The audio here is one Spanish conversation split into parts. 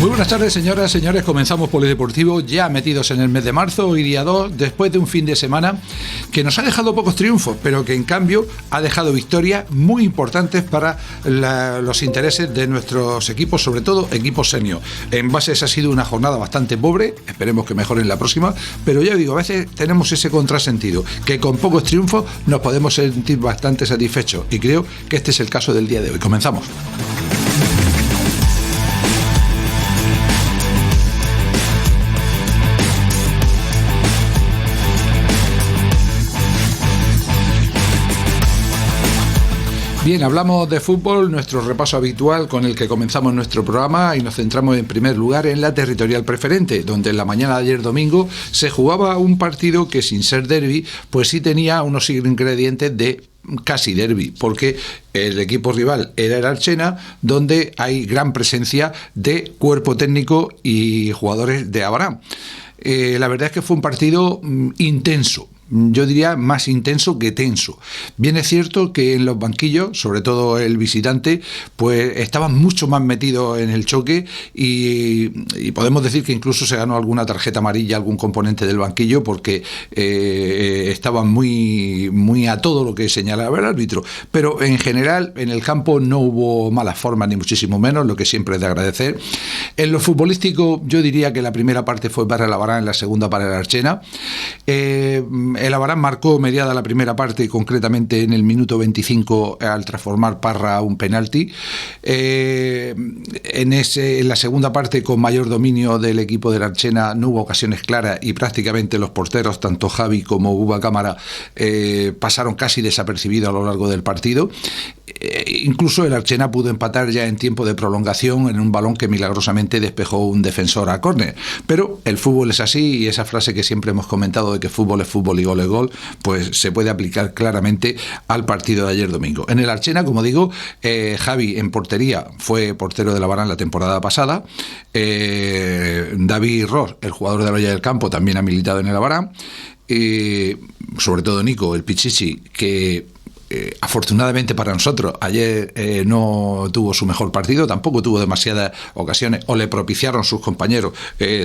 Muy buenas tardes, señoras, señores. Comenzamos Polideportivo, ya metidos en el mes de marzo, hoy día 2, después de un fin de semana que nos ha dejado pocos triunfos, pero que en cambio ha dejado victorias muy importantes para los intereses de nuestros equipos, sobre todo equipos senior. En bases ha sido una jornada bastante pobre, esperemos que mejoren la próxima, pero ya digo, a veces tenemos ese contrasentido, que con pocos triunfos nos podemos sentir bastante satisfechos, y creo que este es el caso del día de hoy. Comenzamos. Bien, hablamos de fútbol, nuestro repaso habitual con el que comenzamos nuestro programa, y nos centramos en primer lugar en la territorial preferente, donde en la mañana de ayer domingo se jugaba un partido que, sin ser derbi, pues sí tenía unos ingredientes de casi derbi, porque el equipo rival era el Archena, donde hay gran presencia de cuerpo técnico y jugadores de Abarán. La verdad es que fue un partido intenso. Yo diría más intenso que tenso. Bien es cierto que en los banquillos, sobre todo el visitante, pues estaban mucho más metidos en el choque y podemos decir que incluso se ganó alguna tarjeta amarilla, algún componente del banquillo, porque estaban muy a todo lo que señalaba el árbitro. Pero en general en el campo no hubo malas formas, ni muchísimo menos, lo que siempre es de agradecer. En lo futbolístico, yo diría que la primera parte fue para el Abarán, la segunda para el Archena. El Abarán marcó mediada la primera parte, concretamente en el minuto 25, al transformar Parra un penalti. En la segunda parte, con mayor dominio del equipo del Archena, no hubo ocasiones claras y prácticamente los porteros, tanto Javi como Uba Cámara, pasaron casi desapercibidos a lo largo del partido. Incluso el Archena pudo empatar ya en tiempo de prolongación en un balón que milagrosamente despejó un defensor a córner. Pero el fútbol es así, y esa frase que siempre hemos comentado de que fútbol es fútbol y gol es gol, pues se puede aplicar claramente al partido de ayer domingo. En el Archena, como digo, Javi en portería, fue portero de la Abarán la temporada pasada. David Ross, el jugador de la Hoya del Campo, también ha militado en el Abarán. Sobre todo Nico, el Pichichi, que afortunadamente para nosotros ayer no tuvo su mejor partido, tampoco tuvo demasiadas ocasiones, o le propiciaron sus compañeros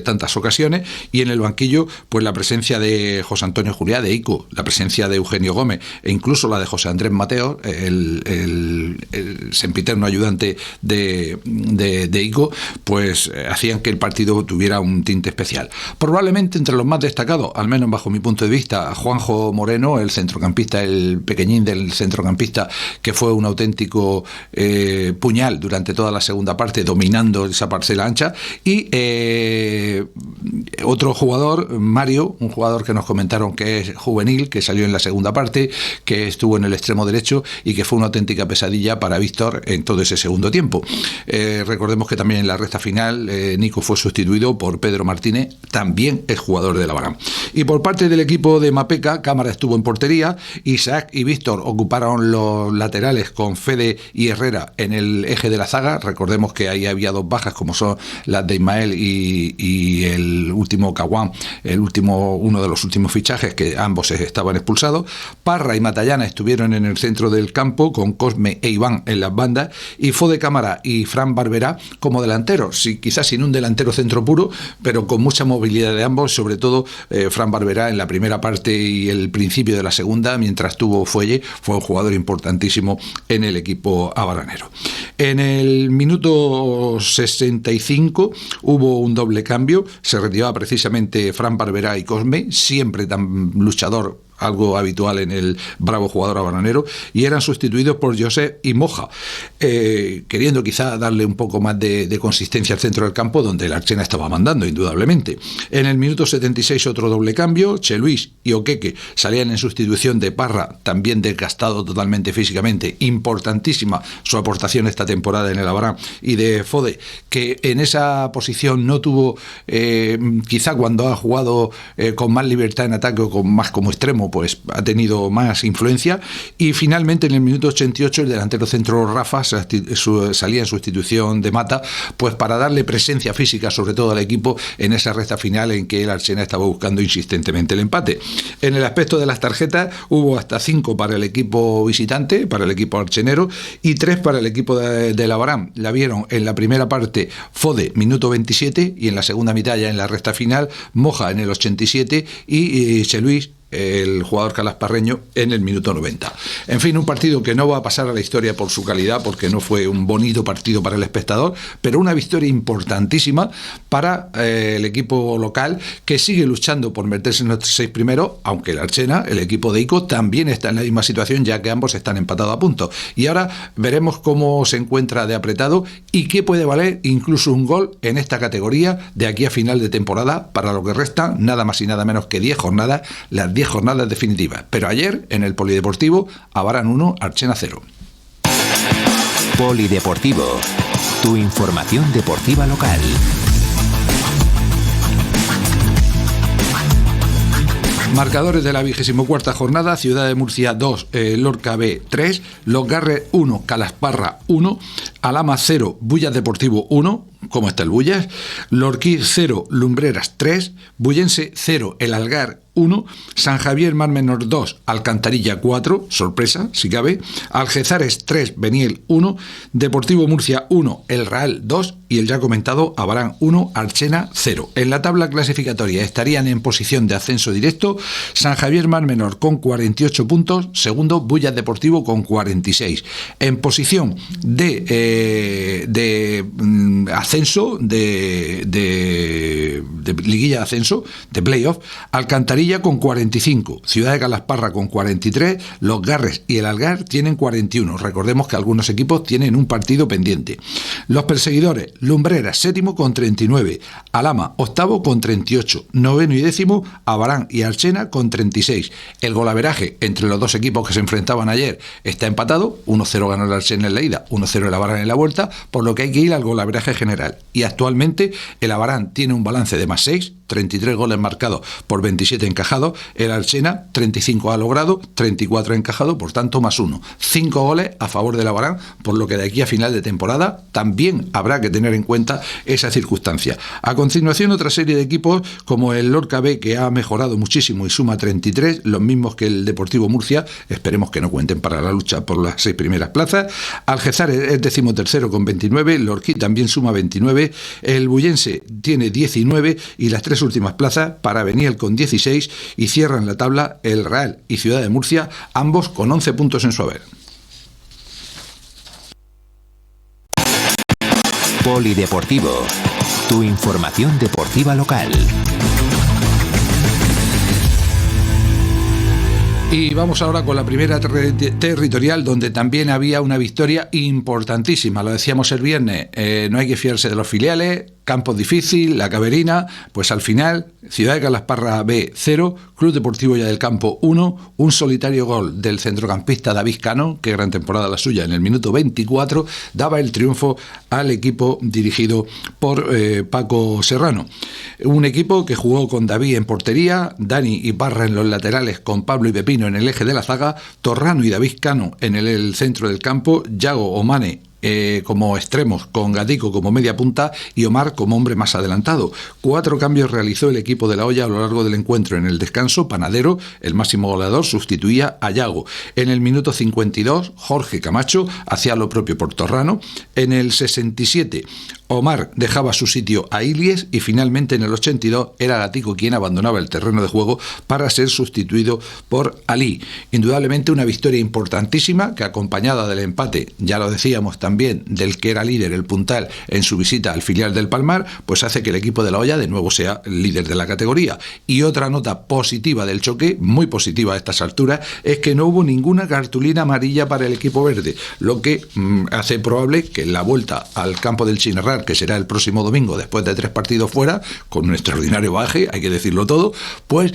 tantas ocasiones. Y en el banquillo, pues la presencia de José Antonio Juliá, de Ico, la presencia de Eugenio Gómez e incluso la de José Andrés Mateo, el sempiterno ayudante de Ico, pues hacían que el partido tuviera un tinte especial. Probablemente entre los más destacados, al menos bajo mi punto de vista, Juanjo Moreno, el centrocampista, el pequeñín del centrocampista, que fue un auténtico puñal durante toda la segunda parte, dominando esa parcela ancha. Y otro jugador, Mario, un jugador que nos comentaron que es juvenil, que salió en la segunda parte, que estuvo en el extremo derecho y que fue una auténtica pesadilla para Víctor en todo ese segundo tiempo. Recordemos que también en la recta final Nico fue sustituido por Pedro Martínez, también es jugador de la Abarán. Y por parte del equipo de Mapeca, Cámara estuvo en portería, Isaac y Víctor ocuparon los laterales con Fede y Herrera en el eje de la zaga. Recordemos que ahí había dos bajas, como son las de Ismael y el último Caguán, uno de los últimos fichajes, que ambos estaban expulsados. Parra y Matallana estuvieron en el centro del campo, con Cosme e Iván en las bandas, y Fode Cámara y Fran Barberá como delanteros, quizás sin un delantero centro puro, pero con mucha movilidad de ambos, sobre todo Fran Barberá en la primera parte y el principio de la segunda, mientras tuvo Fuelle, fue un jugador importantísimo en el equipo abaranero. En el minuto 65 hubo un doble cambio, se retiraba precisamente Fran Barberá y Cosme, siempre tan luchador, algo habitual en el bravo jugador abaranero, y eran sustituidos por Josep y Moja, queriendo quizá darle un poco más de consistencia al centro del campo, donde el Archena estaba mandando, indudablemente. En el minuto 76 otro doble cambio, Che Luis y Oqueque salían en sustitución de Parra, también desgastado totalmente físicamente, importantísima su aportación esta temporada en el Abarán, y de Fode, que en esa posición no tuvo, quizá cuando ha jugado con más libertad en ataque o con más como extremo, Arceno pues ha tenido más influencia, y finalmente en el minuto 88 el delantero centro Rafa salía en sustitución de Mata, pues para darle presencia física sobre todo al equipo en esa recta final en que el Archena estaba buscando insistentemente el empate. En el aspecto de las tarjetas hubo hasta 5 para el equipo visitante, para el equipo archenero, y 3 para el equipo de Labarán. La vieron en la primera parte Fode, minuto 27, y en la segunda mitad, ya en la recta final, Moja en el 87 y Cheluís, el jugador calasparreño, en el minuto 90. En fin, un partido que no va a pasar a la historia por su calidad, porque no fue un bonito partido para el espectador, pero una victoria importantísima para el equipo local, que sigue luchando por meterse en los 6 primeros, aunque el Archena, el equipo de Ico, también está en la misma situación, ya que ambos están empatados a puntos. Y ahora veremos cómo se encuentra de apretado y qué puede valer incluso un gol en esta categoría de aquí a final de temporada, para lo que resta nada más y nada menos que 10 jornadas, las 10 jornadas definitivas. Pero ayer en el Polideportivo, Abarán 1, Archena 0. Polideportivo, tu información deportiva local. Marcadores de la 24ª jornada: Ciudad de Murcia 2, Lorca B 3, Los Garres 1, Calasparra 1, Alhama 0, Bullas Deportivo 1, ¿cómo está el Bullas? Lorquí 0, Lumbreras 3, Bullense 0, El Algar 1, San Javier Mar Menor 2, Alcantarilla 4, sorpresa si cabe, Algezares 3, Beniel 1, Deportivo Murcia 1, El Real 2 y el ya comentado Abarán 1, Archena 0. En la tabla clasificatoria estarían en posición de ascenso directo San Javier Mar Menor con 48 puntos, segundo Bullas Deportivo con 46. En posición de ascenso, de liguilla de ascenso, de playoff, Alcantarilla con 45, Ciudad de Calasparra con 43, Los Garres y el Algar tienen 41. Recordemos que algunos equipos tienen un partido pendiente. Los perseguidores: Lumbreras séptimo con 39, Alhama octavo con 38, noveno y décimo Abarán y Archena con 36. El golaveraje entre los dos equipos que se enfrentaban ayer está empatado, 1-0 ganó el Archena en la ida, 1-0 el Abarán en la vuelta, por lo que hay que ir al golaveraje general. Y actualmente el Abarán tiene un balance de más 6, 33 goles marcados por 27 encajados, el Archena 35 ha logrado, 34 ha encajado, por tanto más 1. 5 goles a favor del Abarán, por lo que de aquí a final de temporada también habrá que tener en cuenta esa circunstancia. A continuación, otra serie de equipos como el Lorca B, que ha mejorado muchísimo y suma 33, los mismos que el Deportivo Murcia, esperemos que no cuenten para la lucha por las 6 primeras plazas. Algezares es 13º con 29, Lorquí también suma 29, el Bullense tiene 19 y las 3 últimas plazas para Beniel con 16, y cierran la tabla el Real y Ciudad de Murcia, ambos con 11 puntos en su haber. Polideportivo, tu información deportiva local. Y vamos ahora con la primera territorial, donde también había una victoria importantísima. Lo decíamos el viernes, no hay que fiarse de los filiales. Campos difícil, La Caberina, pues al final, Ciudad de Calasparra B 0, Club Deportivo Ya del Campo 1, un solitario gol del centrocampista David Cano, qué gran temporada la suya, en el minuto 24, daba el triunfo al equipo dirigido por Paco Serrano. Un equipo que jugó con David en portería, Dani y Parra en los laterales, con Pablo y Pepino en el eje de la zaga, Torrano y David Cano en el centro del campo, Yago o Mane como extremos, con Gatico como media punta y Omar como hombre más adelantado. 4 cambios realizó el equipo de La Hoya a lo largo del encuentro. En el descanso, Panadero, el máximo goleador, sustituía a Yago. En el minuto 52, Jorge Camacho hacía lo propio por Torrano. En el 67, Omar dejaba su sitio a Ilies, y finalmente en el 82 era Gatico quien abandonaba el terreno de juego para ser sustituido por Ali. Indudablemente una victoria importantísima, que acompañada del empate, ya lo decíamos también, del que era líder el Puntal en su visita al filial del Palmar, pues hace que el equipo de La Hoya de nuevo sea el líder de la categoría. Y otra nota positiva del choque, muy positiva a estas alturas, es que no hubo ninguna cartulina amarilla para el equipo verde, lo que hace probable que en la vuelta al campo del Chinerrar, que será el próximo domingo después de 3 partidos fuera, con un extraordinario baje, hay que decirlo todo, pues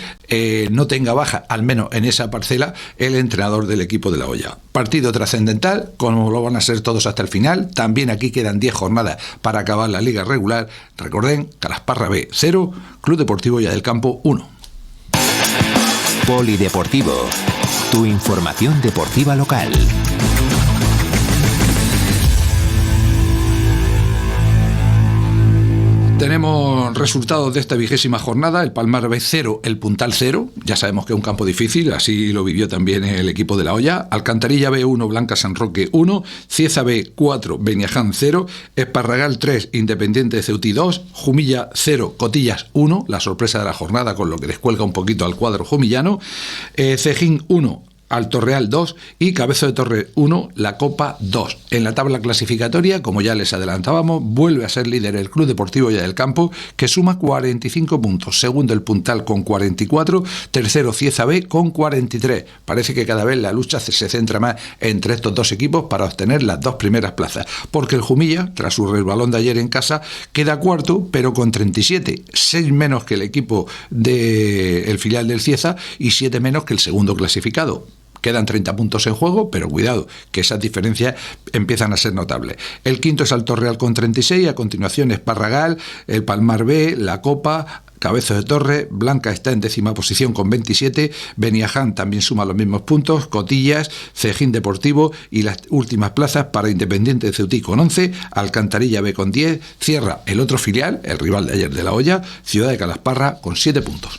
no tenga baja, al menos en esa parcela, el entrenador del equipo de La Hoya. Partido trascendental, como lo van a ser todos hasta el final. También aquí quedan 10 jornadas para acabar la liga regular. Recorden, Calasparra B 0, Club Deportivo Ya del Campo 1. Polideportivo. Tu información deportiva local. Tenemos resultados de esta 20ª jornada: el Palmar B 0, el Puntal 0. Ya sabemos que es un campo difícil, así lo vivió también el equipo de La Hoya. Alcantarilla B 1, Blanca San Roque 1, Cieza B 4, Beniaján 0, Esparragal 3, Independiente de Ceutí 2, Jumilla 0, Cotillas 1, la sorpresa de la jornada, con lo que descuelga un poquito al cuadro jumillano, Cejín 1, Alto Real 2 y Cabezo de Torre 1, La Copa 2. En la tabla clasificatoria, como ya les adelantábamos, vuelve a ser líder el Club Deportivo Hoya del Campo, que suma 45 puntos. Segundo el Puntal con 44, tercero Cieza B con 43. Parece que cada vez la lucha se centra más entre estos dos equipos para obtener las dos primeras plazas, porque el Jumilla, tras su resbalón de ayer en casa, queda cuarto, pero con 37, 6 menos que el equipo del filial del Cieza y 7 menos que el segundo clasificado. Quedan 30 puntos en juego, pero cuidado, que esas diferencias empiezan a ser notables. El quinto es Alto Real con 36, a continuación Esparragal, el Palmar B, La Copa, Cabezo de Torre, Blanca está en 10ª posición con 27, Beniaján también suma los mismos puntos, Cotillas, Cejín Deportivo y las últimas plazas para Independiente de Ceutí con 11, Alcantarilla B con 10, cierra el otro filial, el rival de ayer de La Hoya, Ciudad de Calasparra con 7 puntos.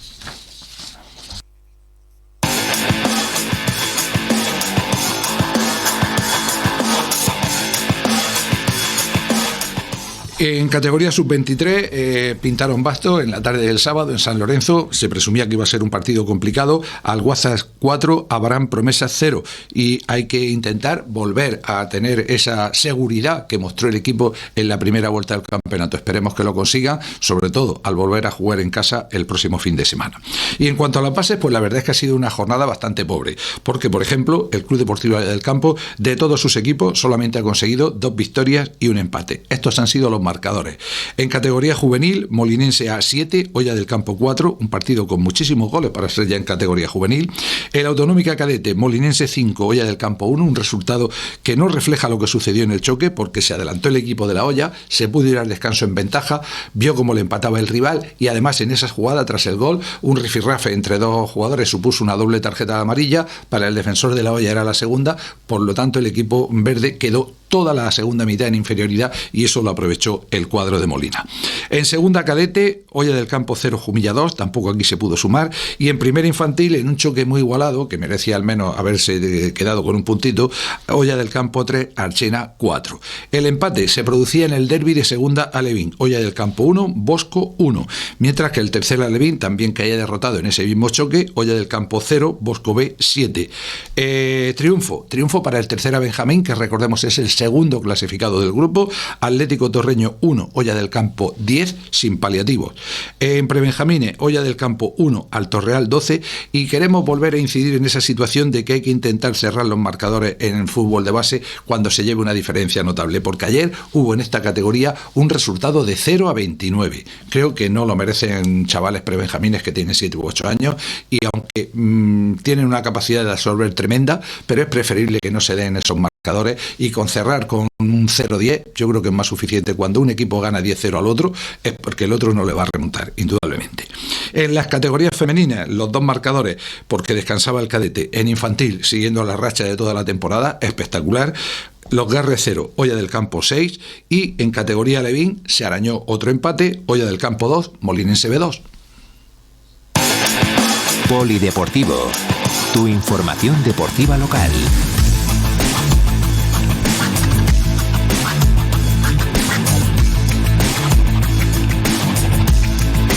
En categoría sub-23 pintaron basto en la tarde del sábado en San Lorenzo. Se presumía que iba a ser un partido complicado. Alguazas 4, Abarán Promesas 0. Y hay que intentar volver a tener esa seguridad que mostró el equipo en la primera vuelta del campeonato. Esperemos que lo consigan, sobre todo al volver a jugar en casa el próximo fin de semana. Y en cuanto a las bases, pues la verdad es que ha sido una jornada bastante pobre. Porque, por ejemplo, el Club Deportivo del Campo, de todos sus equipos, solamente ha conseguido 2 victorias y un empate. Estos han sido los marcadores. En categoría juvenil, Molinense A 7, Hoya del Campo 4, un partido con muchísimos goles para ser ya en categoría juvenil. En Autonómica Cadete, Molinense 5, Hoya del Campo 1, un resultado que no refleja lo que sucedió en el choque, porque se adelantó el equipo de La Hoya, se pudo ir al descanso en ventaja, vio cómo le empataba el rival y además en esa jugada tras el gol, un rifirrafe entre dos jugadores supuso una doble tarjeta amarilla. Para el defensor de La Hoya era la segunda, por lo tanto el equipo verde quedó toda la segunda mitad en inferioridad y eso lo aprovechó el cuadro de Molina. En segunda cadete, Hoya del Campo 0, Jumilla 2, tampoco aquí se pudo sumar, y en primera infantil, en un choque muy igualado, que merecía al menos haberse quedado con un puntito, Hoya del Campo 3, Archena 4. El empate se producía en el derbi de segunda Alevín, Hoya del Campo 1, Bosco 1, mientras que el tercer Alevín también caía derrotado en ese mismo choque, Hoya del Campo 0, Bosco B 7. Triunfo para el tercera Benjamín, que recordemos es el segundo clasificado del grupo, Atlético Torreño 1, Hoya del Campo 10, sin paliativos. En prebenjamines, Hoya del Campo 1, Alto Real 12, y queremos volver a incidir en esa situación de que hay que intentar cerrar los marcadores en el fútbol de base cuando se lleve una diferencia notable, porque ayer hubo en esta categoría un resultado de 0 a 29. Creo que no lo merecen chavales prebenjamines que tienen 7 u 8 años, y aunque tienen una capacidad de absorber tremenda, pero es preferible que no se den esos marcadores, y con cerrar con un 0-10 yo creo que es más suficiente. Cuando un equipo gana 10-0 al otro es porque el otro no le va a remontar, indudablemente. En las categorías femeninas, los dos marcadores, porque descansaba el cadete. En infantil, siguiendo la racha de toda la temporada, espectacular, Los Garres 0, Hoya del Campo 6, y en categoría Alevín se arañó otro empate, Hoya del Campo 2, Molinense B 2. Polideportivo, tu información deportiva local.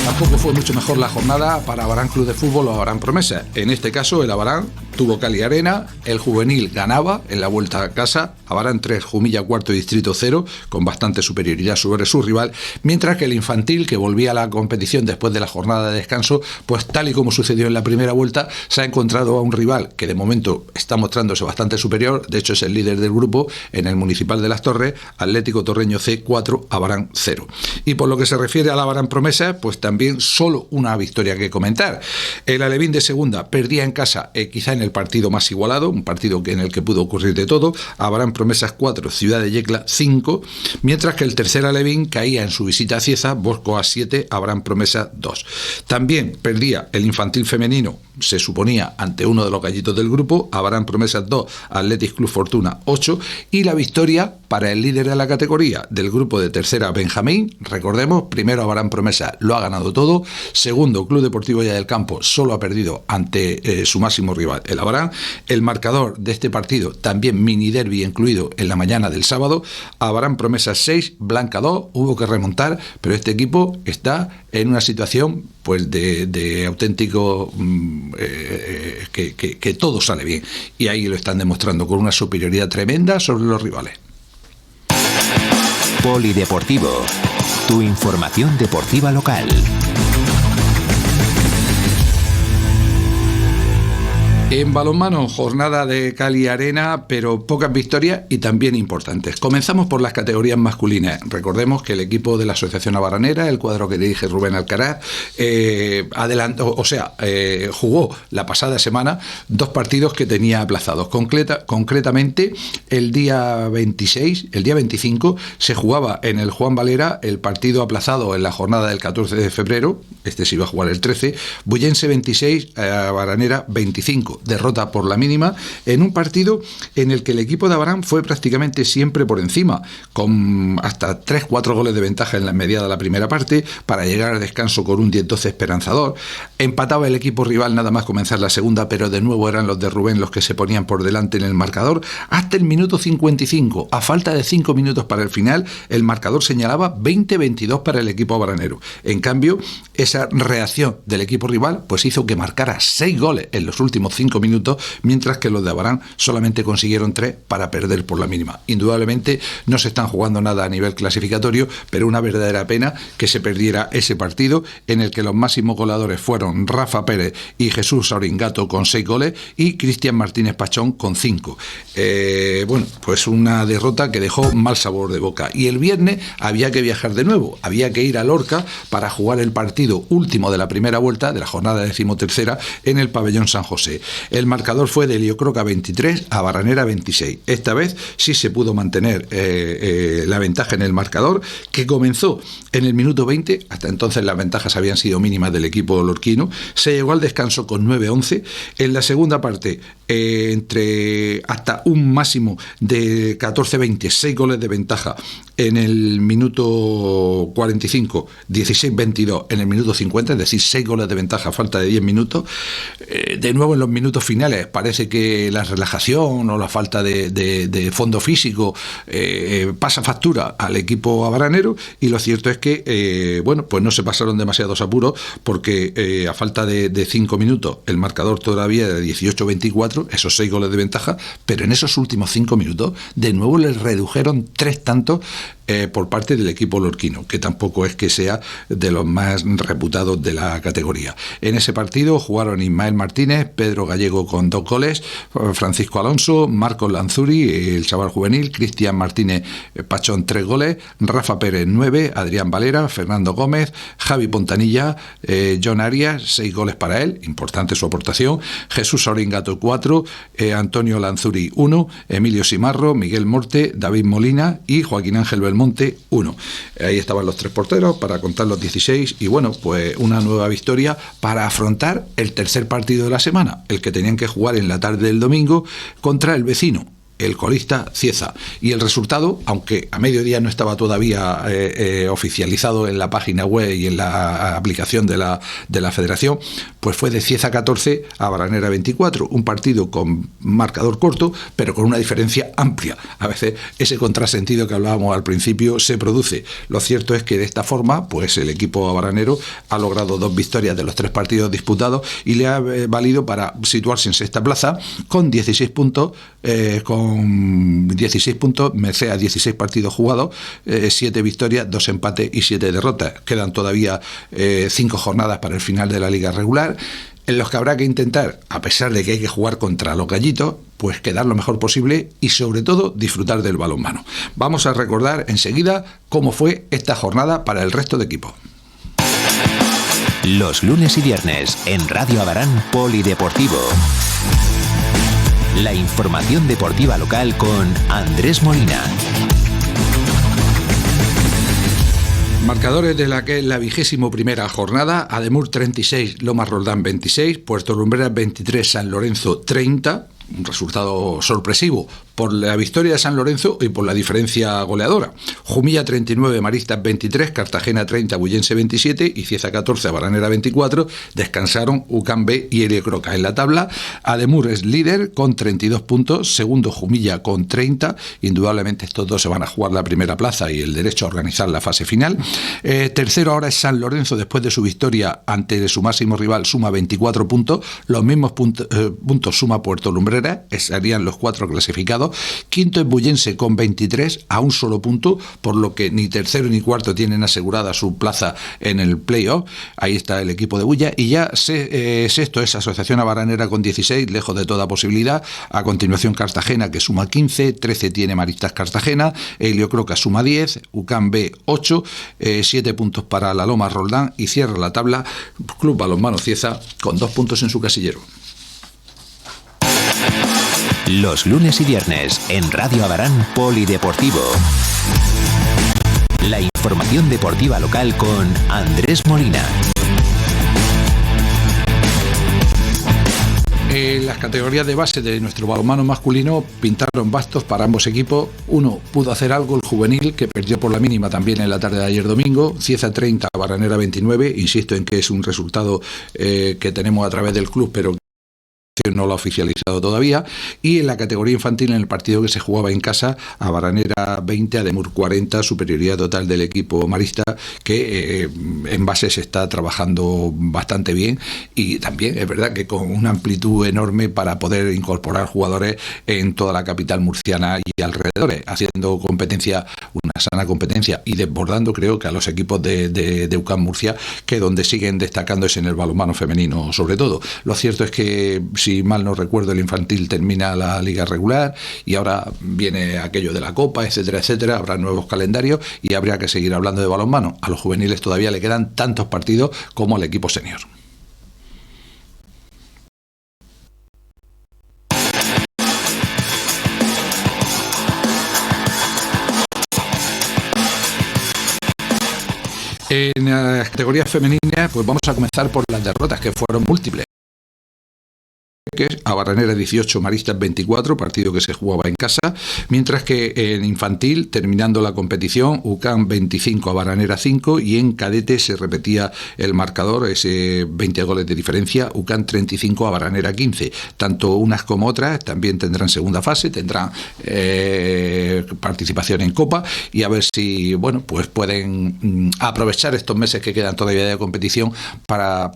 Tampoco fue mucho mejor la jornada para Abarán Club de Fútbol o Abarán Promesa. En este caso, el Abarán tuvo cal y arena, el juvenil ganaba en la vuelta a casa, Abarán 3, Jumilla 4, Distrito 0, con bastante superioridad sobre su rival, mientras que el infantil, que volvía a la competición después de la jornada de descanso, pues tal y como sucedió en la primera vuelta, se ha encontrado a un rival que de momento está mostrándose bastante superior, de hecho es el líder del grupo, en el Municipal de Las Torres, Atlético Torreño C 4, Abarán 0. Y por lo que se refiere al Abarán Promesa, pues también solo una victoria que comentar. El Alevín de segunda perdía en casa, quizá en el el partido más igualado, un partido en el que pudo ocurrir de todo. Abraham Promesas 4, Ciudad de Yecla 5, mientras que el tercer alevín caía en su visita a Cieza, Bosco a 7, Abraham Promesas 2. También perdía el infantil femenino, se suponía, ante uno de los gallitos del grupo, Abraham Promesas 2, Athletic Club Fortuna 8, y la victoria para el líder de la categoría del grupo de tercera, Benjamín. Recordemos, primero Abraham Promesas lo ha ganado todo, segundo Club Deportivo Ya del Campo solo ha perdido ante su máximo rival, el Abraham. El marcador de este partido, también mini derbi incluido en la mañana del sábado, Abraham Promesas 6, Blanca 2, hubo que remontar, pero este equipo está en una situación pues de auténtico que todo sale bien, y ahí lo están demostrando con una superioridad tremenda sobre los rivales. Polideportivo, tu información deportiva local. En balonmano, jornada de cal y arena, pero pocas victorias y también importantes. Comenzamos por las categorías masculinas. Recordemos que el equipo de la Asociación Abaranera, el cuadro que dirige Rubén Alcaraz, jugó la pasada semana 2 partidos que tenía aplazados. Concretamente, el día 25 se jugaba en el Juan Valera el partido aplazado en la jornada del 14 de febrero, este se iba a jugar el 13, Bullense 26, Abaranera 25. Derrota por la mínima en un partido en el que el equipo de Abraham fue prácticamente siempre por encima, con hasta 3-4 goles de ventaja en la mediada de la primera parte, para llegar al descanso con un 10-12 esperanzador. Empataba el equipo rival nada más comenzar la segunda, pero de nuevo eran los de Rubén los que se ponían por delante en el marcador hasta el minuto 55. A falta de 5 minutos para el final, el marcador señalaba 20-22 para el equipo abranero. En cambio, esa reacción del equipo rival pues hizo que marcara 6 goles en los últimos 5 minutos, mientras que los de Abarán solamente consiguieron 3 para perder por la mínima. Indudablemente no se están jugando nada a nivel clasificatorio, pero una verdadera pena que se perdiera ese partido en el que los máximos goleadores fueron Rafa Pérez y Jesús Auringato con 6 goles y Cristian Martínez Pachón con 5. Pues una derrota que dejó mal sabor de boca. Y el viernes había que viajar de nuevo, había que ir a Lorca para jugar el partido último de la primera vuelta de la jornada 13ª en el pabellón San José. El marcador fue de Heliocroca 23 a Abaranera 26. Esta vez sí se pudo mantener la ventaja en el marcador, que comenzó en el minuto 20. Hasta entonces las ventajas habían sido mínimas del equipo lorquino. Se llegó al descanso con 9-11. En la segunda parte, hasta un máximo de 14-20, 6 goles de ventaja en el minuto 45, 16-22 en el minuto 50, es decir, 6 goles de ventaja a falta de 10 minutos. De nuevo en los minutos finales parece que la relajación o la falta de fondo físico pasa factura al equipo abaranero, y lo cierto es que pues no se pasaron demasiados apuros, porque a falta de 5 minutos el marcador todavía era 18-24, esos 6 goles de ventaja, pero en esos últimos 5 minutos de nuevo les redujeron 3 tantos por parte del equipo lorquino, que tampoco es que sea de los más reputados de la categoría. En ese partido jugaron Ismael Martínez, Pedro Gallego con 2 goles, Francisco Alonso, Marcos Lanzuri, el chaval juvenil, Cristian Martínez Pachón 3 goles, Rafa Pérez 9, Adrián Valera, Fernando Gómez, Javi Pontanilla, John Arias 6 goles para él, importante su aportación, Jesús Auringato 4, Antonio Lanzuri 1, Emilio Simarro, Miguel Morte, David Molina y Joaquín Ángel Belmonte 1. Ahí estaban los 3 porteros para contar los 16, y bueno, pues una nueva victoria para afrontar el tercer partido de la semana, el que tenían que jugar en la tarde del domingo contra el vecino, el colista Cieza. Y el resultado, aunque a mediodía no estaba todavía oficializado en la página web y en la aplicación de la federación, pues fue de Cieza 14 a Abaranera 24, un partido con marcador corto, pero con una diferencia amplia. A veces ese contrasentido que hablábamos al principio se produce. Lo cierto es que de esta forma, pues el equipo abaranero ha logrado 2 victorias de los 3 partidos disputados y le ha valido para situarse en sexta plaza con 16 puntos, merced a 16 partidos jugados, 7 victorias, 2 empates y 7 derrotas. Quedan todavía 5 jornadas para el final de la liga regular, en los que habrá que intentar, a pesar de que hay que jugar contra los gallitos, pues quedar lo mejor posible y sobre todo disfrutar del balonmano. Vamos a recordar enseguida cómo fue esta jornada para el resto de equipos. Los lunes y viernes en Radio Abarán Polideportivo. La información deportiva local con Andrés Molina. Marcadores de la 21ª jornada: Ademur 36, Lomas Roldán 26, Puerto Lumbreras 23, San Lorenzo 30. Un resultado sorpresivo por la victoria de San Lorenzo y por la diferencia goleadora. Jumilla 39, Maristas 23, Cartagena 30, Bullense 27 y Cieza 14, Baranera 24. Descansaron UCAM B y Elie Croca. En la tabla, Ademur es líder con 32 puntos, segundo Jumilla con 30. Indudablemente estos dos se van a jugar la primera plaza y el derecho a organizar la fase final. Tercero ahora es San Lorenzo, después de su victoria ante su máximo rival, suma 24 puntos. Los mismos puntos suma Puerto Lumbreras, serían los 4 clasificados. Quinto es Bullense con 23, a un solo punto, por lo que ni tercero ni cuarto tienen asegurada su plaza en el playoff. Ahí está el equipo de Bulla. Y ya sexto es Asociación Abaranera con 16, lejos de toda posibilidad. A continuación Cartagena, que suma 15, 13 tiene Maristas Cartagena, Elie Croca suma 10, UCAM B 8, 7 puntos para la Lomas Roldán, y cierra la tabla Club Balonmano Cieza con 2 puntos en su casillero. Los lunes y viernes en Radio Abarán Polideportivo. La información deportiva local con Andrés Molina. En las categorías de base de nuestro balonmano masculino pintaron bastos para ambos equipos. Uno pudo hacer algo, el juvenil, que perdió por la mínima también en la tarde de ayer domingo. Cieza 30, Baranera 29. Insisto en que es un resultado que tenemos a través del club, pero no lo ha oficializado todavía. Y en la categoría infantil, en el partido que se jugaba en casa, a Baranera 20, Ademur 40, superioridad total del equipo marista, que en base se está trabajando bastante bien, y también es verdad que con una amplitud enorme para poder incorporar jugadores en toda la capital murciana y alrededores, haciendo competencia, una sana competencia, y desbordando, creo que a los equipos de UCAM Murcia, que donde siguen destacando es en el balonmano femenino sobre todo. Lo cierto es que, si mal no recuerdo, el infantil termina la liga regular y ahora viene aquello de la Copa, etcétera, etcétera. Habrá nuevos calendarios y habría que seguir hablando de balonmano. A los juveniles todavía le quedan tantos partidos como al equipo senior. En las categorías femeninas, pues vamos a comenzar por las derrotas, que fueron múltiples. A Baranera 18, Maristas 24, partido que se jugaba en casa, mientras que en infantil, terminando la competición, UCAM 25, a Baranera 5, y en cadete se repetía el marcador, ese 20 goles de diferencia, UCAM 35, a Baranera 15. Tanto unas como otras también tendrán segunda fase, tendrán participación en Copa, y a ver si, bueno, pues pueden aprovechar estos meses que quedan todavía de competición para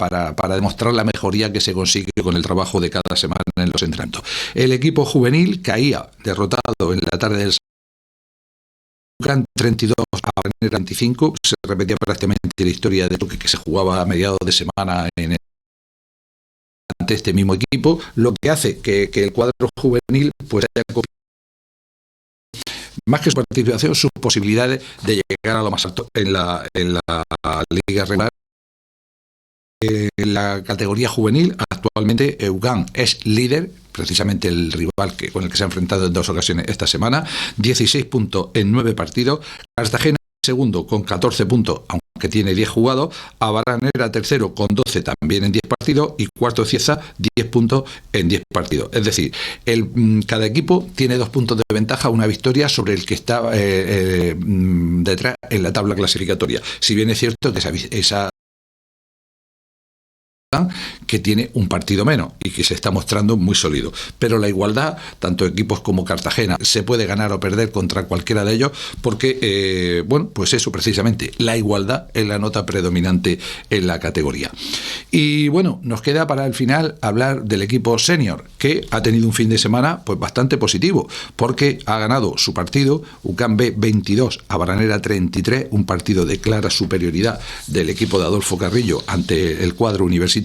demostrar la mejoría que se consigue con el trabajo de cada semana en los entrenamientos. El equipo juvenil caía derrotado en la tarde del UCAM 32 a Baranera 25. Se repetía prácticamente la historia de lo que se jugaba a mediados de semana ante este mismo equipo, lo que hace que el cuadro juvenil pues haya más que su participación, sus posibilidades de llegar a lo más alto en la liga regular. En la categoría juvenil, actualmente UCAM es líder, precisamente el rival con el que se ha enfrentado en 2 ocasiones esta semana, 16 puntos en 9 partidos. Cartagena segundo con 14 puntos, aunque tiene 10 jugados. A Baranera tercero con 12, también en 10 partidos. Y cuarto Cieza, 10 puntos en 10 partidos. Es decir, cada equipo tiene 2 puntos de ventaja, una victoria sobre el que está detrás en la tabla clasificatoria. Si bien es cierto que esa que tiene un partido menos y que se está mostrando muy sólido, pero la igualdad, tanto equipos como Cartagena, se puede ganar o perder contra cualquiera de ellos, porque bueno, pues eso, precisamente la igualdad es la nota predominante en la categoría. Y bueno, nos queda para el final hablar del equipo senior, que ha tenido un fin de semana pues bastante positivo, porque ha ganado su partido, UCAM B 22 a Baranera 33, un partido de clara superioridad del equipo de Adolfo Carrillo ante el cuadro universitario,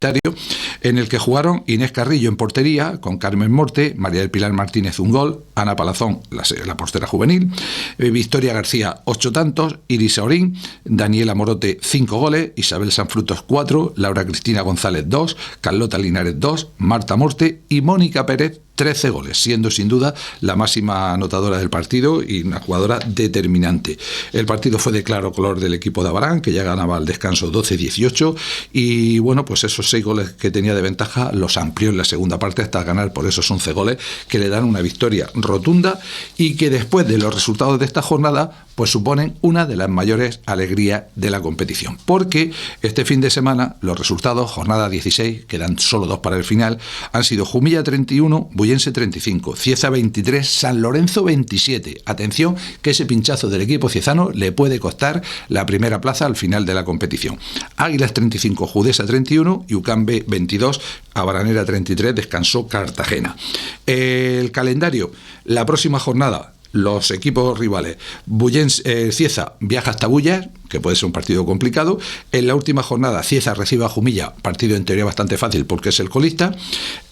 en el que jugaron Inés Carrillo en portería, con Carmen Morte, María del Pilar Martínez un gol, Ana Palazón, la portera juvenil, Victoria García 8 tantos, Iris Orín, Daniela Morote 5 goles, Isabel Sanfrutos 4, Laura Cristina González 2, Carlota Linares 2, Marta Morte y Mónica Pérez 13 goles, siendo sin duda la máxima anotadora del partido y una jugadora determinante. El partido fue de claro color del equipo de Abarán, que ya ganaba al descanso 12-18, y bueno, pues esos 6 goles que tenía de ventaja los amplió en la segunda parte hasta ganar por esos 11 goles, que le dan una victoria rotunda y que después de los resultados de esta jornada pues suponen una de las mayores alegrías de la competición, porque este fin de semana los resultados, jornada 16, quedan solo 2 para el final, han sido Jumilla 31, Bullense 35, Cieza 23, San Lorenzo 27. Atención, que ese pinchazo del equipo ciezano le puede costar la primera plaza al final de la competición. Águilas 35, Judesa 31 y Ucambe 22, Abaranera 33, descansó Cartagena. El calendario, la próxima jornada, los equipos rivales. Cieza viaja hasta Bullas, que puede ser un partido complicado. En la última jornada, Cieza recibe a Jumilla, partido en teoría bastante fácil porque es el colista.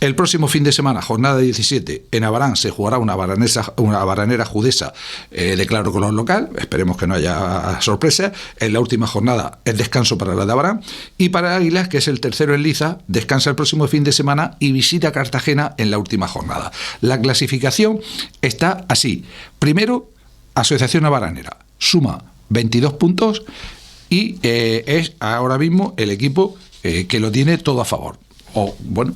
El próximo fin de semana, jornada 17, en Abarán se jugará una Abaranera Judesa de claro color local. Esperemos que no haya sorpresa. En la última jornada es descanso para la de Abarán. Y para Águilas, que es el tercero en liza, descansa el próximo fin de semana y visita Cartagena en la última jornada. La clasificación está así. Primero, Asociación Abaranera, suma 22 puntos y es ahora mismo el equipo que lo tiene todo a favor. O, bueno,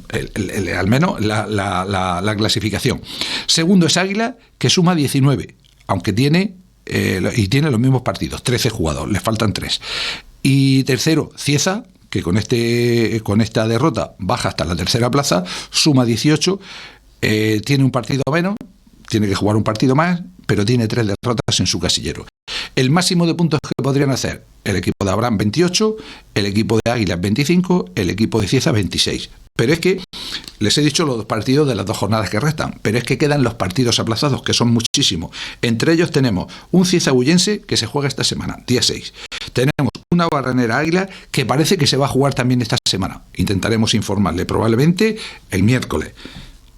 al menos la clasificación. Segundo es Águila, que suma 19, aunque tiene los mismos partidos, 13 jugadores, le faltan 3. Y tercero, Cieza, que con esta derrota baja hasta la tercera plaza, suma 18, tiene un partido menos, tiene que jugar un partido más, pero tiene 3 derrotas en su casillero. El máximo de puntos que podrían hacer el equipo de Abarán 28, el equipo de Águilas 25, el equipo de Cieza 26. Pero es que les he dicho los partidos de las 2 jornadas que restan, pero es que quedan los partidos aplazados, que son muchísimos. Entre ellos tenemos un Cieza Bullense que se juega esta semana, día 6. Tenemos una Abaranera Águila que parece que se va a jugar también esta semana. Intentaremos informarle probablemente el miércoles.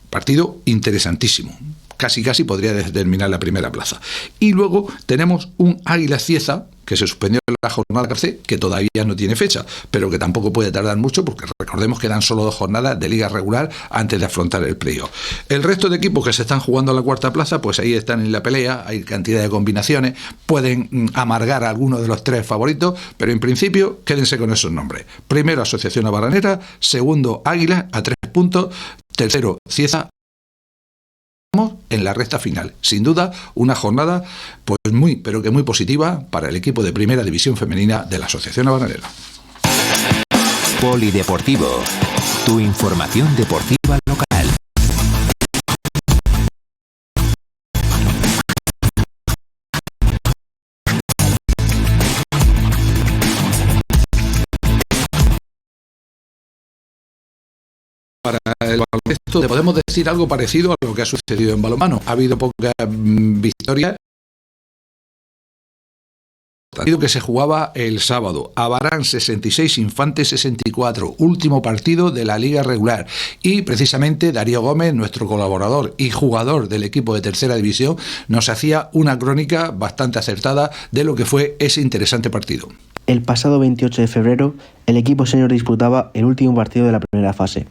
Partido interesantísimo. Casi podría determinar la primera plaza. Y luego tenemos un Águila Cieza, que se suspendió en la jornada 14, que todavía no tiene fecha, pero que tampoco puede tardar mucho, porque recordemos que dan solo 2 jornadas de liga regular antes de afrontar el playoff. El resto de equipos que se están jugando a la cuarta plaza, pues ahí están en la pelea, hay cantidad de combinaciones, pueden amargar a alguno de los 3 favoritos, pero en principio quédense con esos nombres. Primero, Asociación Abaranera, segundo, Águila, a 3 puntos, tercero, Cieza, en la recta final. Sin duda, una jornada pues muy positiva para el equipo de Primera División Femenina de la Asociación Abaranera. Polideportivo, tu información deportiva local. Para el baloncesto podemos decir algo parecido a lo que ha sucedido en balonmano. Ha habido pocas victorias. El partido que se jugaba el sábado, Abarán 66, Infante 64, último partido de la liga regular, y precisamente Darío Gómez, nuestro colaborador y jugador del equipo de tercera división, nos hacía una crónica bastante acertada de lo que fue ese interesante partido. El pasado 28 de febrero, el equipo senior disputaba el último partido de la primera fase.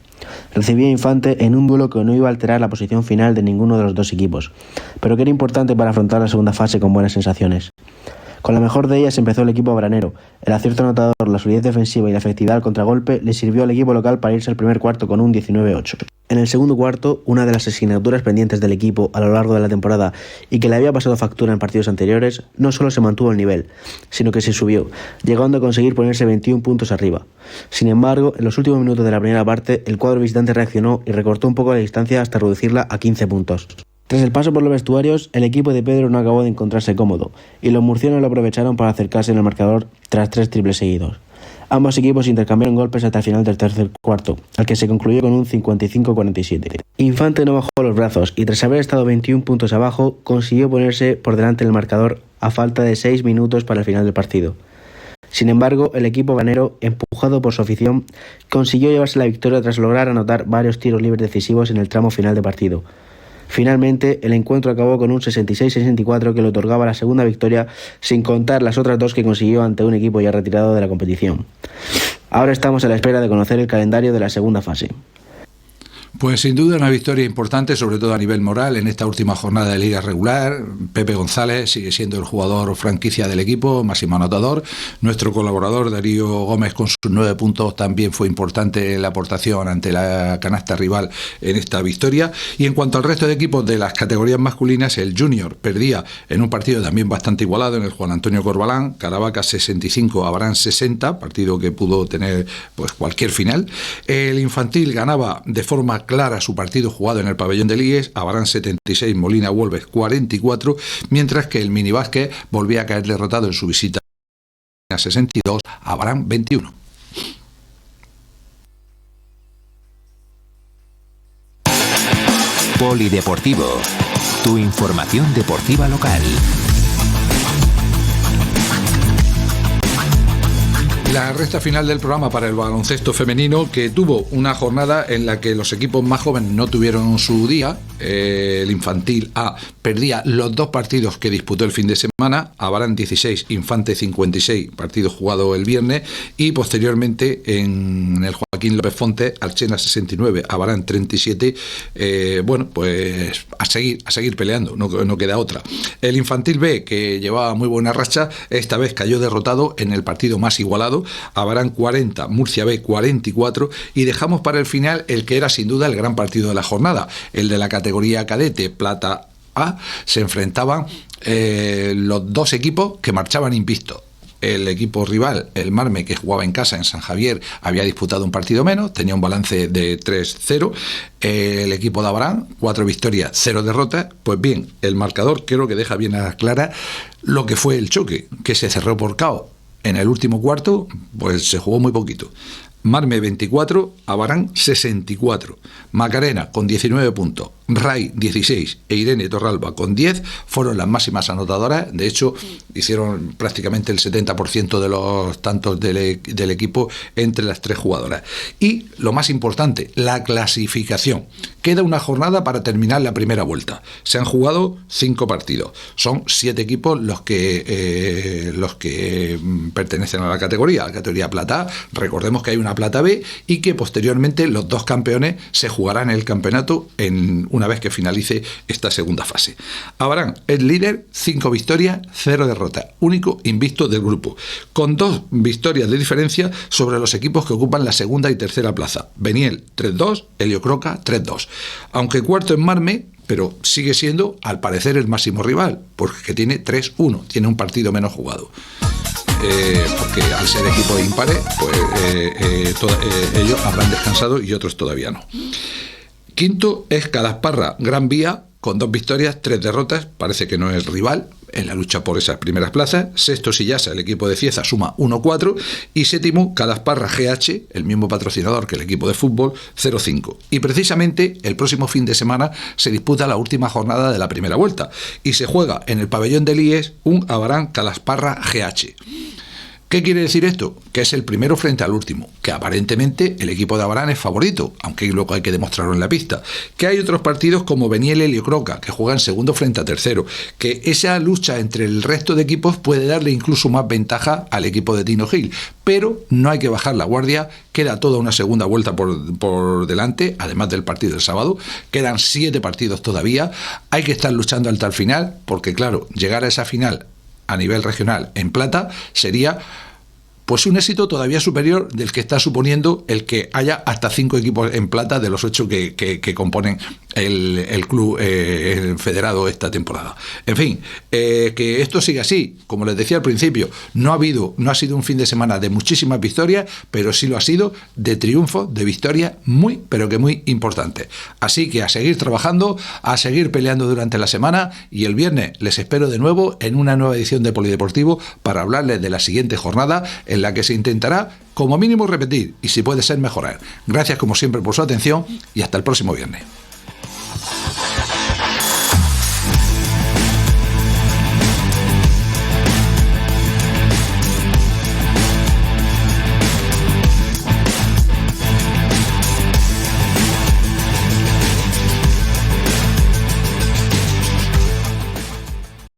Recibía a Infante en un duelo que no iba a alterar la posición final de ninguno de los 2 equipos, pero que era importante para afrontar la segunda fase con buenas sensaciones. Con la mejor de ellas empezó el equipo abranero. El acierto anotador, la solidez defensiva y la efectividad al contragolpe le sirvió al equipo local para irse al primer cuarto con un 19-8. En el segundo cuarto, una de las asignaturas pendientes del equipo a lo largo de la temporada y que le había pasado factura en partidos anteriores, no solo se mantuvo el nivel, sino que se subió, llegando a conseguir ponerse 21 puntos arriba. Sin embargo, en los últimos minutos de la primera parte, el cuadro visitante reaccionó y recortó un poco la distancia hasta reducirla a 15 puntos. Tras el paso por los vestuarios, el equipo de Pedro no acabó de encontrarse cómodo, y los murcianos lo aprovecharon para acercarse en el marcador tras 3 triples seguidos. Ambos equipos intercambiaron golpes hasta el final del tercer cuarto, al que se concluyó con un 55-47. Infante no bajó los brazos y tras haber estado 21 puntos abajo, consiguió ponerse por delante del marcador a falta de 6 minutos para el final del partido. Sin embargo, el equipo banero, empujado por su afición, consiguió llevarse la victoria tras lograr anotar varios tiros libres decisivos en el tramo final de partido. Finalmente, el encuentro acabó con un 66-64 que le otorgaba la segunda victoria, sin contar las otras 2 que consiguió ante un equipo ya retirado de la competición. Ahora estamos a la espera de conocer el calendario de la segunda fase. Pues sin duda una victoria importante, sobre todo a nivel moral, en esta última jornada de liga regular. Pepe González sigue siendo el jugador franquicia del equipo, máximo anotador. Nuestro colaborador Darío Gómez con sus 9 puntos también fue importante en la aportación ante la canasta rival en esta victoria. Y en cuanto al resto de equipos de las categorías masculinas, el Junior perdía en un partido también bastante igualado en el Juan Antonio Corbalán, Caravaca 65, Abarán 60, partido que pudo tener pues cualquier final. El infantil ganaba de forma clara su partido jugado en el pabellón de Ligues, Abarán 76, Molina Wolves 44, mientras que el minibásquet volvía a caer derrotado en su visita a 62, Abarán 21. Polideportivo, tu información deportiva local. La recta final del programa para el baloncesto femenino, que tuvo una jornada en la que los equipos más jóvenes no tuvieron su día. El infantil A perdía los 2 partidos que disputó el fin de semana, Abarán 16, Infante 56, partido jugado el viernes, y posteriormente en el Joaquín López Fonte, Archena 69, Abarán 37. Bueno, pues a seguir peleando, no queda otra. El infantil B, que llevaba muy buena racha, esta vez cayó derrotado en el partido más igualado, Abarán 40, Murcia B 44, y dejamos para el final el que era sin duda el gran partido de la jornada, el de la categoría cadete Plata A. Se enfrentaban los 2 equipos que marchaban invictos. El equipo rival, el Marme, que jugaba en casa en San Javier, había disputado un partido menos, tenía un balance de 3-0. El equipo de Abarán, 4 victorias, 0 derrotas. Pues bien, el marcador creo que deja bien a clara lo que fue el choque, que se cerró por KO. En el último cuarto, pues se jugó muy poquito. Marme 24, Abarán 64. Macarena con 19 puntos, Ray 16 e Irene Torralba con 10 fueron las máximas anotadoras. De hecho, hicieron prácticamente el 70% de los tantos del equipo entre las 3 jugadoras. Y lo más importante, la clasificación. Queda una jornada para terminar la primera vuelta. Se han jugado 5 partidos. Son 7 equipos los que pertenecen a la categoría Plata A. Recordemos que hay una Plata B y que posteriormente los 2 campeones se jugarán el campeonato una vez que finalice esta segunda fase. Abarán es líder, 5 victorias, 0 derrotas, único invicto del grupo, con 2 victorias de diferencia sobre los equipos que ocupan la segunda y tercera plaza. Beniel 3-2, Heliocroca 3-2. Aunque cuarto en Marme, pero sigue siendo al parecer el máximo rival, porque tiene 3-1, tiene un partido menos jugado. Porque al ser equipos impares, pues ellos habrán descansado y otros todavía no. Quinto es Calasparra Gran Vía, con 2 victorias, 3 derrotas, parece que no es rival en la lucha por esas primeras plazas. Sexto Sillasa, el equipo de Cieza, suma 1-4, y séptimo Calasparra GH, el mismo patrocinador que el equipo de fútbol, 0-5. Y precisamente el próximo fin de semana se disputa la última jornada de la primera vuelta y se juega en el pabellón de Líes un Abarán Calasparra GH. ¿Qué quiere decir esto? Que es el primero frente al último, que aparentemente el equipo de Abarán es favorito, aunque luego hay que demostrarlo en la pista, que hay otros partidos como Beniel y Heliocroca, que juegan segundo frente a tercero, que esa lucha entre el resto de equipos puede darle incluso más ventaja al equipo de Tino Gil, pero no hay que bajar la guardia, queda toda una segunda vuelta por delante, además del partido del sábado, quedan 7 partidos todavía, hay que estar luchando hasta el final, porque claro, llegar a esa final a nivel regional en plata sería pues un éxito todavía superior del que está suponiendo el que haya hasta 5 equipos en plata de los 8 que componen el club federado esta temporada. En fin, que esto siga así, como les decía al principio, no ha sido un fin de semana de muchísimas victorias, pero sí lo ha sido de triunfos, de victorias muy, pero que muy importantes. Así que a seguir trabajando, a seguir peleando durante la semana, y el viernes les espero de nuevo en una nueva edición de Polideportivo para hablarles de la siguiente jornada, en la que se intentará como mínimo repetir y si puede ser mejorar. Gracias como siempre por su atención y hasta el próximo viernes.